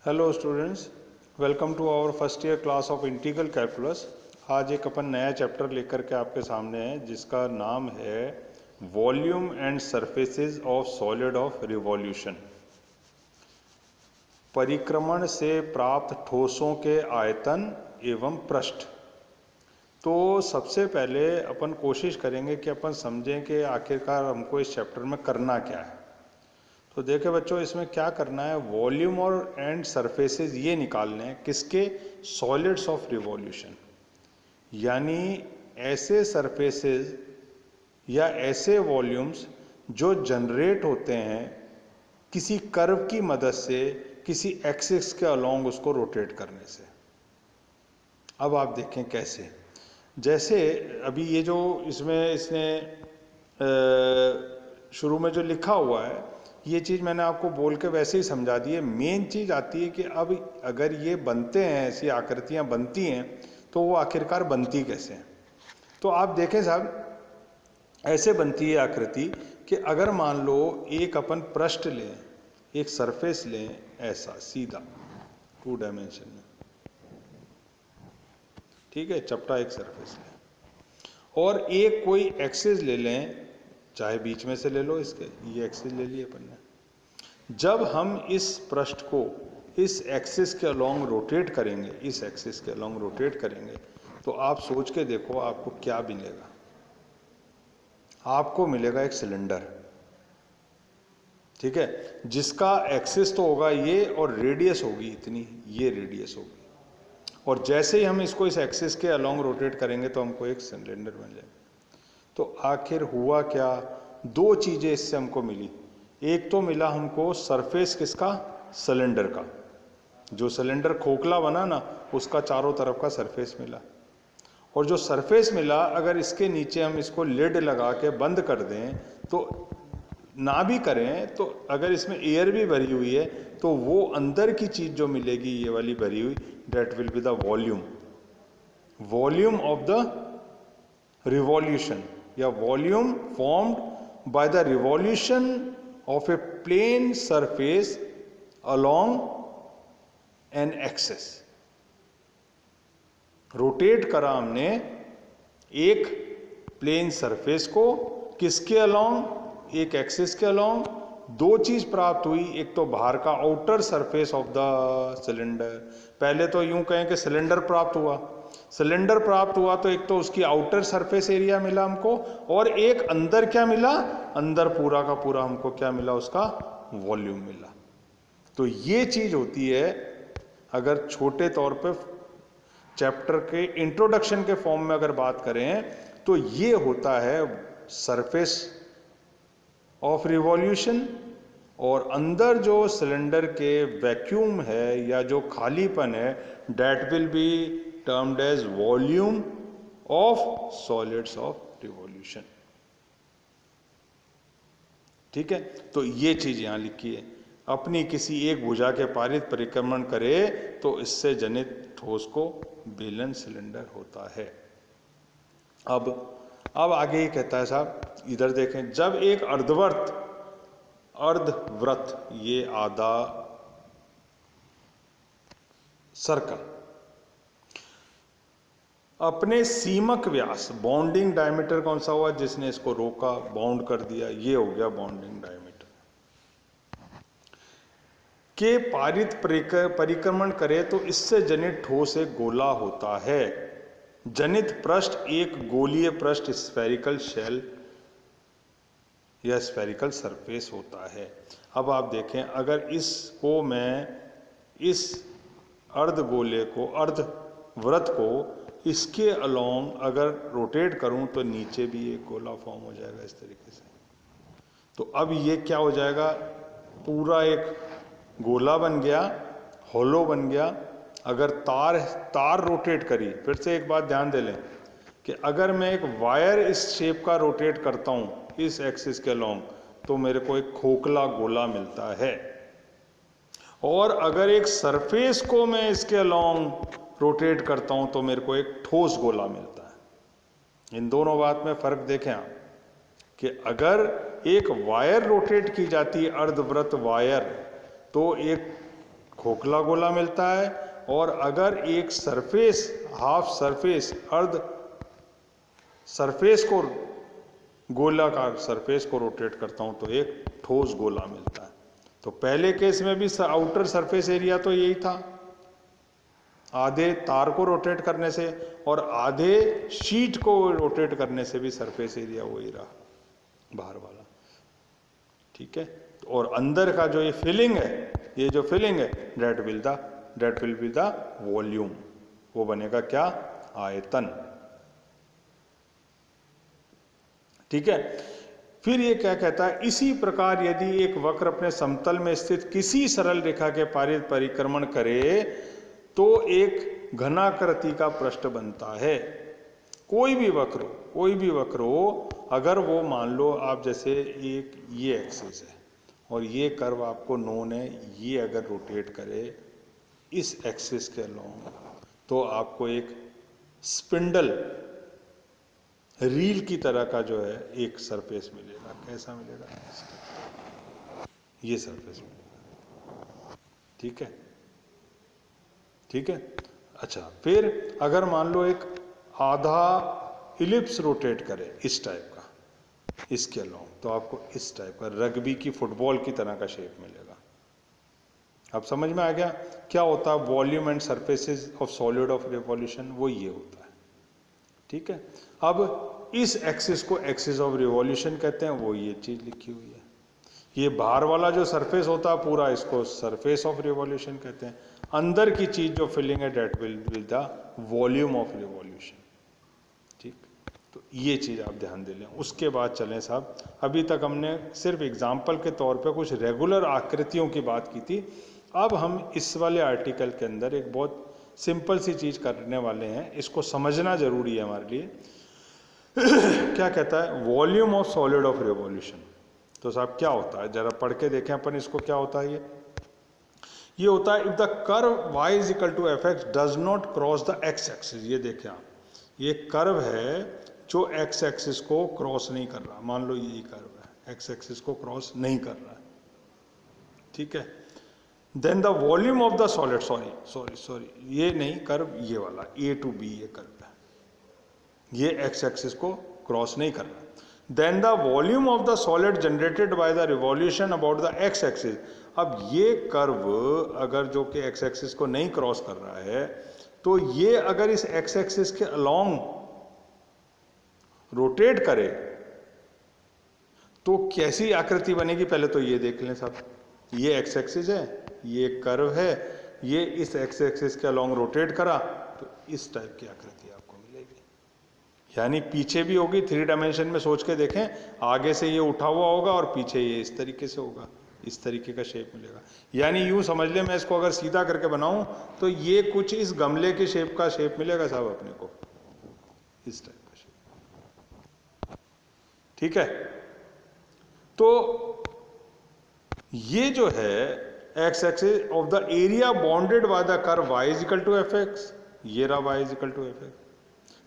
Hello students, welcome to our first year class of integral calculus. आज एक अपन नया chapter लेकर के आपके सामने है जिसका नाम है volume and surfaces of solid of revolution. परिक्रमण से प्राप्त ठोसों के आयतन एवं पृष्ठ। तो सबसे पहले अपन कोशिश करेंगे कि अपन समझें कि आखिरकार हमको इस चैप्टर में करना क्या है। तो देखे बच्चों, इसमें क्या करना है, वॉल्यूम और एंड सरफेसेस ये निकालने हैं किसके, सॉलिड्स ऑफ रिवॉल्यूशन। यानी ऐसे सरफेसेस या ऐसे वॉल्यूम्स जो जनरेट होते हैं किसी कर्व की मदद से, किसी एक्सिस के अलोंग उसको रोटेट करने से। अब आप देखें कैसे। जैसे अभी ये जो इसमें इसने शुरू में जो लिखा हुआ है, ये चीज़ मैंने आपको बोल के वैसे ही समझा दी है। मेन चीज़ आती है कि अब अगर ये बनते हैं, ऐसी आकृतियाँ बनती हैं, तो वो आखिरकार बनती कैसे हैं। तो आप देखें साहब, ऐसे बनती है आकृति कि अगर मान लो एक अपन पृष्ठ लें, एक सरफेस लें, ऐसा सीधा 2 डायमेंशन में, ठीक है, चपटा एक सरफेस लें, और एक कोई एक्सिस ले लें, चाहे बीच में से ले लो, इसके ये एक्सिस ले लिए अपन ने। जब हम इस पृष्ठ को इस एक्सिस के अलोंग रोटेट करेंगे, इस एक्सिस के अलोंग रोटेट करेंगे, तो आप सोच के देखो आपको क्या मिलेगा। आपको मिलेगा एक सिलेंडर, ठीक है, जिसका एक्सिस तो होगा ये और रेडियस होगी इतनी, ये रेडियस होगी। और जैसे ही हम इसको इस एक्सिस के अलोंग रोटेट करेंगे तो हमको एक सिलेंडर बन जाएगा। तो आखिर हुआ क्या, दो चीज़ें इससे हमको मिली। एक तो मिला हमको सरफेस किसका, सिलेंडर का। जो सिलेंडर खोखला बना ना, उसका चारों तरफ का सरफेस मिला। और जो सरफेस मिला, अगर इसके नीचे हम इसको लिड लगा के बंद कर दें, तो ना भी करें तो अगर इसमें एयर भी भरी हुई है, तो वो अंदर की चीज़ जो मिलेगी ये वाली भरी हुई, that will be the volume of the revolution, या volume formed by the revolution of a plane surface along an axis. Rotate करा हमने एक प्लेन सरफेस को, किसके अलोंग, एक एक्सिस के अलोंग। दो चीज प्राप्त हुई, एक तो बाहर का outer surface of the cylinder. पहले तो यूं कहें कि सिलेंडर प्राप्त हुआ, सिलेंडर प्राप्त हुआ तो एक तो उसकी आउटर सरफेस एरिया मिला हमको, और एक अंदर क्या मिला, अंदर पूरा का पूरा हमको क्या मिला, उसका वॉल्यूम मिला। तो ये चीज होती है, अगर छोटे तौर पे चैप्टर के इंट्रोडक्शन के फॉर्म में अगर बात करें, तो ये होता है सरफेस ऑफ रिवॉल्यूशन। और अंदर जो सिलेंडर के वैक्यूम है या जो खालीपन है, that will be termed as volume of solids of revolution. ठीक है, तो ये चीज यहां लिखी है। अपनी किसी एक भुजा के पारित परिक्रमण करे तो इससे जनित ठोस को बेलन सिलेंडर होता है। अब आगे ये कहता है साहब, इधर देखें, जब एक अर्धवृत्त, ये आधा सर्कल अपने सीमक व्यास, बाउंडिंग डायमीटर कौन सा हुआ, जिसने इसको रोका, बाउंड कर दिया, ये हो गया बाउंडिंग डायमीटर, के पारित परिक्रमण करे तो इससे जनित ठोस एक गोला होता है। जनित पृष्ठ एक गोलीय पृष्ठ, स्फेरिकल शेल या स्फेरिकल सरफेस होता है। अब आप देखें, अगर इसको मैं इस अर्धगोले को, अर्धवृत्त को इसके अलोंग अगर रोटेट करूं तो नीचे भी एक गोला फॉर्म हो जाएगा इस तरीके से। तो अब ये क्या हो जाएगा, पूरा एक गोला बन गया, होलो बन गया। अगर तार रोटेट करी, फिर से एक बात ध्यान दे लें कि अगर मैं एक वायर इस शेप का रोटेट करता हूं इस एक्सिस के अलोंग, तो मेरे को एक खोखला गोला मिलता है। और अगर एक सरफेस को मैं इसके अलोंग रोटेट करता हूं तो मेरे को एक ठोस गोला मिलता है। इन दोनों बात में फर्क देखें आप, कि अगर एक वायर रोटेट की जाती है, अर्धवृत्त वायर, तो एक खोखला गोला मिलता है। और अगर एक सरफेस, हाफ सरफेस, अर्ध सरफेस को, गोलाकार सरफेस को रोटेट करता हूं तो एक ठोस गोला मिलता है। तो पहले केस में भी आउटर सरफेस एरिया तो यही था, आधे तार को रोटेट करने से और आधे शीट को रोटेट करने से भी सरफेस एरिया वही रहा, बाहर वाला। ठीक है। और अंदर का जो ये फिलिंग है, ये जो फिलिंग है, that will be the volume, वो बनेगा क्या, आयतन। ठीक है। फिर ये क्या कहता है, इसी प्रकार यदि एक वक्र अपने समतल में स्थित किसी सरल रेखा के पारित परिक्रमण करे तो एक घनाकृति का पृष्ठ बनता है। कोई भी वक्र हो, अगर वो मान लो आप जैसे एक ये एक्सिस है और ये कर्व आपको नोन है, ये अगर रोटेट करे इस एक्सिस के अलोंग, तो आपको एक स्पिंडल रील की तरह का जो है एक सरफेस मिलेगा। कैसा मिलेगा, ये सरफेस मिलेगा। ठीक है, ठीक है। अच्छा, फिर अगर मान लो एक आधा इलिप्स रोटेट करे इस टाइप का, इसके अलोंग, तो आपको इस टाइप का रग्बी की, फुटबॉल की तरह का शेप मिलेगा। अब समझ में आ गया क्या होता है volume and surfaces of solid of revolution, वो ये होता है। ठीक है। अब इस एक्सिस को एक्सिस ऑफ रिवॉल्यूशन कहते हैं, वो ये चीज लिखी हुई है। ये बाहर वाला जो सरफेस होता है पूरा, इसको सरफेस ऑफ रिवॉल्यूशन कहते हैं। अंदर की चीज जो फिलिंग है, that will be the volume of revolution. ठीक, तो ये चीज आप ध्यान दे लें। उसके बाद चलें साहब, अभी तक हमने सिर्फ एग्जाम्पल के तौर पे कुछ रेगुलर आकृतियों की बात की थी। अब हम इस वाले आर्टिकल के अंदर एक बहुत सिंपल सी चीज करने वाले हैं, इसको समझना जरूरी है हमारे लिए। क्या कहता है, volume of solid of revolution. तो साहब क्या होता है, जरा पढ़ के देखें अपन इसको, क्या होता है ये होता है, if the curve y is equal to F x does not cross the x axis. ये देखें आप, ये कर्व है जो एक्स एक्सिस को क्रॉस नहीं कर रहा। मान लो यही कर्व है, एक्स एक्सिस को क्रॉस नहीं कर रहा है। ठीक है। Then the volume of the solid, sorry ये नहीं कर्व, ये वाला ए टू बी ये कर्व है, ये एक्स एक्सिस को क्रॉस नहीं कर रहा। Then the volume of the solid generated by the revolution about the x axis. अब ये कर्व अगर जो कि एक्स एक्सिस को नहीं क्रॉस कर रहा है, तो ये अगर इस एक्स एक्सिस के अलोंग रोटेट करे तो कैसी आकृति बनेगी, पहले तो ये देख लें साहब। ये एक्स एक्सिस है, ये कर्व है, ये इस एक्स एक्सिस के अलोंग रोटेट करा तो इस टाइप की आकृति आपको मिलेगी। यानी पीछे भी होगी, 3 डायमेंशन में सोच के देखें, आगे से ये उठा हुआ होगा और पीछे ये इस तरीके से होगा, इस तरीके का शेप मिलेगा। यानी यूं समझ ले, मैं इसको अगर सीधा करके बनाऊं तो ये कुछ इस गमले के शेप का शेप मिलेगा साहब अपने को, इस टाइप का शेप। ठीक है। तो ये जो है X axis of the area bounded by the curve y is equal to F X, ये रहा y is equal to F X.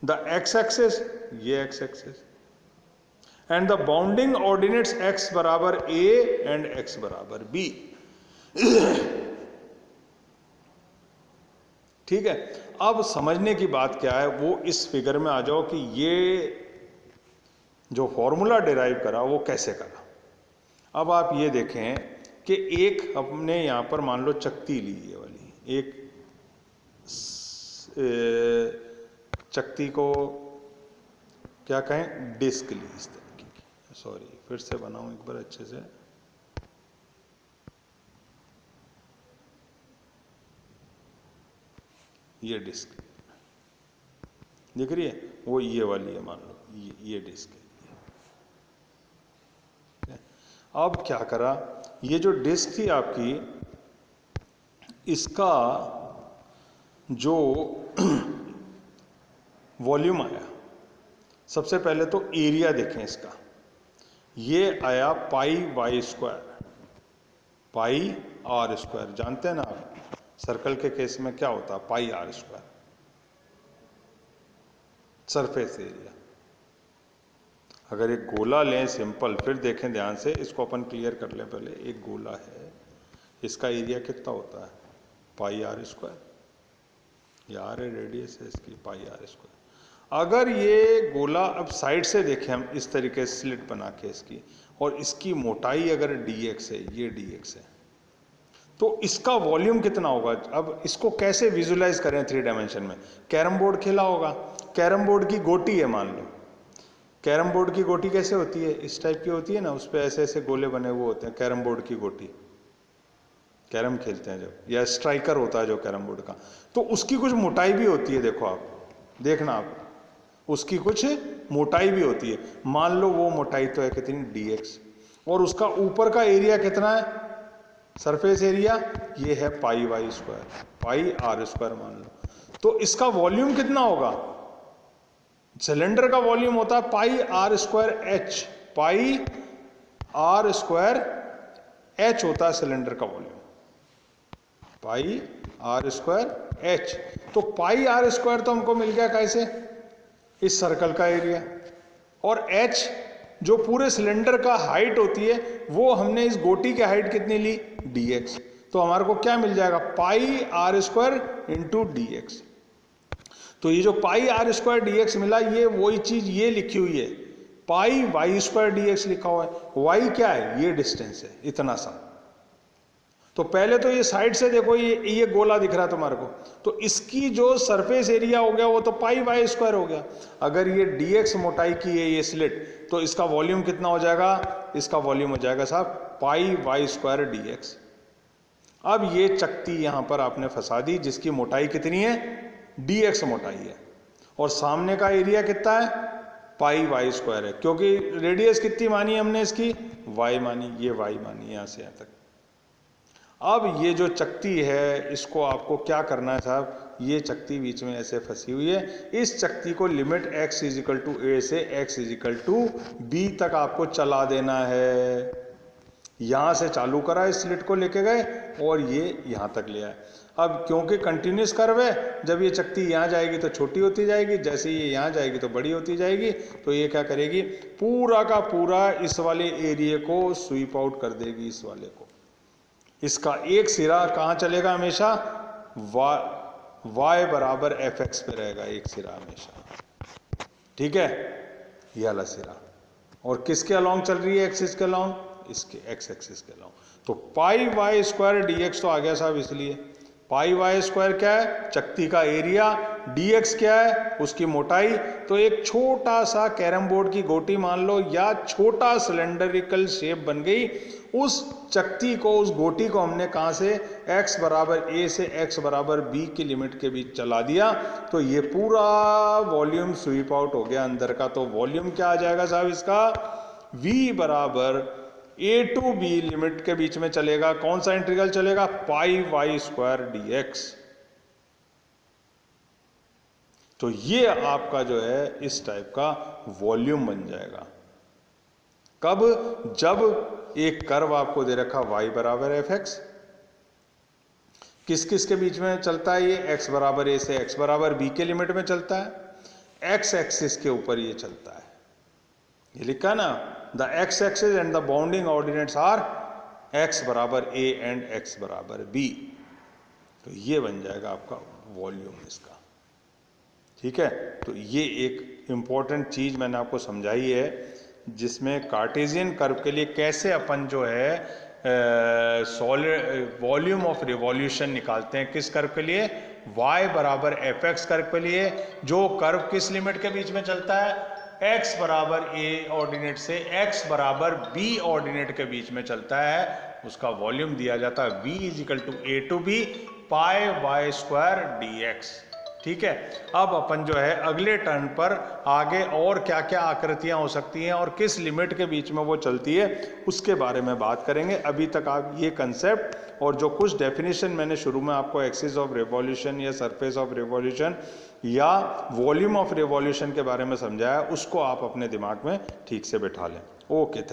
The x axis, ये x axis, and the bounding ordinates x बराबर a and x बराबर b। ठीक है। अब समझने की बात क्या है, वो इस फिगर में आ जाओ कि ये जो फॉर्मूला डिराइव करा वो कैसे करा। अब आप ये देखें कि एक हमने यहां पर मान लो चकती ली, ये वाली एक चकती को क्या कहें, डिस्क ली इस तरीके की। सॉरी, फिर से बनाऊं एक बार अच्छे से। ये डिस्क दिख रही है, वो ये वाली है, मान लो ये डिस्क है। अब क्या करा, ये जो डिस्क थी आपकी, इसका जो वॉल्यूम आया, सबसे पहले तो एरिया देखें इसका, ये आया pi Y square, pi R square. जानते हैं ना आप, सर्कल के केस में क्या होता है, pi R square, surface area. अगर एक गोला लें सिंपल, फिर देखें ध्यान से, इसको अपन क्लियर कर लें पहले। एक गोला है, इसका एरिया कितना होता है, पाई आर स्क्वायर, ये आर है रेडियस है इसकी, पाई आर स्क्वायर। अगर ये गोला अब साइड से देखें हम इस तरीके से स्लिट बना के इसकी, और इसकी मोटाई अगर dx है, ये dx है, तो इसका वॉल्यूम कितना होगा। अब इसको कैसे विजुलाइज करें 3 डायमेंशन में। कैरम बोर्ड खेला होगा, कैरम बोर्ड की गोटी है मान लो, कैरम बोर्ड की गोटी कैसे होती है, इस टाइप की होती है ना, उस पर ऐसे ऐसे गोले बने हुए होते हैं कैरम बोर्ड की गोटी, कैरम खेलते हैं जब, या स्ट्राइकर होता है जो कैरम बोर्ड का, तो उसकी कुछ मोटाई भी होती है। देखो आप, देखना आप, उसकी कुछ मोटाई भी होती है। मान लो वो मोटाई तो है कितनी, dx, और उसका ऊपर का एरिया कितना है, सरफेस एरिया, ये है pi Y square, pi R square मान लो। तो इसका वॉल्यूम कितना होगा, सिलेंडर का वॉल्यूम होता है pi R square H, pi R square H होता है सिलेंडर का volume, pi R square H. तो पाई आर स्क्वायर तो हमको मिल गया कैसे, इस सर्कल का एरिया, और एच जो पूरे सिलेंडर का हाइट होती है, वो हमने इस गोटी की हाइट कितनी ली, dx। तो हमारे को क्या मिल जाएगा, पाई आर स्क्वायर इंटू dx। तो ये जो पाई आर स्क्वायर dx मिला, ये वही चीज ये लिखी हुई है, पाई वाई स्क्वायर dx लिखा हुआ है। वाई क्या है, ये डिस्टेंस है इतना सा। तो पहले तो ये साइड से देखो, ये गोला दिख रहा है तुम्हारे को, तो इसकी जो सरफेस एरिया हो गया वो तो पाई वाई स्क्वायर हो गया। अगर ये dx मोटाई की है ये स्लिट, तो इसका वॉल्यूम कितना हो जाएगा, इसका वॉल्यूम हो जाएगा साहब पाई वाई स्क्वायर dx। अब ये चकती यहां पर आपने फंसा दी, जिसकी मोटाई कितनी है, dx मोटाई है, और सामने का एरिया कितना है, पाई वाई स्क्वायर है, क्योंकि रेडियस कितनी मानी हमने इसकी, y मानी, ये y मानी यहां से यहां तक। अब ये जो चकती है, इसको आपको क्या करना है साहब, ये चकती बीच में ऐसे फंसी हुई है, इस चकती को लिमिट x इजिकल टू ए से x इजिकल टू बी तक आपको चला देना है। यहां से चालू करा, इस स्लिट को लेके गए और ये यहां तक ले आए। अब क्योंकि कंटिन्यूस कर्व है, जब ये चकती यहाँ जाएगी तो छोटी होती जाएगी, जैसे ये यहाँ जाएगी तो बड़ी होती जाएगी। तो ये क्या करेगी, पूरा का पूरा इस वाले एरिया को स्वीप आउट कर देगी, इस वाले को। इसका एक सिरा कहाँ चलेगा हमेशा, y बराबर fx पे रहेगा एक सिरा हमेशा, ठीक है, ये वाला सिरा। और किसके अलॉन्ग चल रही है, एक्सिस के अलॉन्ग, इसके x एक्सिस के अलॉन्ग। तो पाई वाई स्क्वायर dx तो आ गया साहब, इसलिए पाई वाई स्क्वायर क्या है, चकती का एरिया, dx क्या है, उसकी मोटाई। तो एक छोटा सा कैरम बोर्ड की गोटी मान लो, या छोटा सिलेंडरिकल शेप बन गई। उस चकती को, उस गोटी को हमने कहां से, x बराबर a से x बराबर b की लिमिट के बीच चला दिया, तो ये पूरा वॉल्यूम स्वीप आउट हो गया अंदर का। तो वॉल्यूम क्या आ जाएगा साहब इसका, v बराबर a टू b लिमिट के बीच में चलेगा, कौन सा इंटीग्रल चलेगा, पाई वाई स्क्वायर dx। तो ये आपका जो है इस टाइप का वॉल्यूम बन जाएगा। कब, जब एक कर्व आपको दे रखा y बराबर fx, किस किस के बीच में चलता है ये, x बराबर a से x बराबर b के लिमिट में चलता है, x एक्सिस के ऊपर ये चलता है, ये लिखा ना, the x axis and the bounding ordinates are x बराबर a एंड x बराबर b। तो ये बन जाएगा आपका वॉल्यूम इसका, ठीक है। तो ये एक इंपॉर्टेंट चीज मैंने आपको समझाई है, जिसमें कार्टेशियन कर्व के लिए कैसे अपन जो है सॉलिड वॉल्यूम ऑफ रिवॉल्यूशन निकालते हैं। किस कर्व के लिए, y बराबर fx कर्व के लिए, जो कर्व किस लिमिट के बीच में चलता है, x बराबर a ऑर्डिनेट से x बराबर b ऑर्डिनेट के बीच में चलता है, उसका वॉल्यूम दिया जाता है v is equal to a to b pi Y square dx, ठीक है। अब अपन जो है अगले टर्न पर आगे और क्या क्या आकृतियां हो सकती हैं और किस लिमिट के बीच में वो चलती है, उसके बारे में बात करेंगे। अभी तक आप ये कंसेप्ट और जो कुछ डेफिनेशन मैंने शुरू में आपको एक्सिस ऑफ रिवॉल्यूशन या सरफेस ऑफ रिवॉल्यूशन या वॉल्यूम ऑफ रिवॉल्यूशन के बारे में समझाया, उसको आप अपने दिमाग में ठीक से बैठा लें। Okay, thank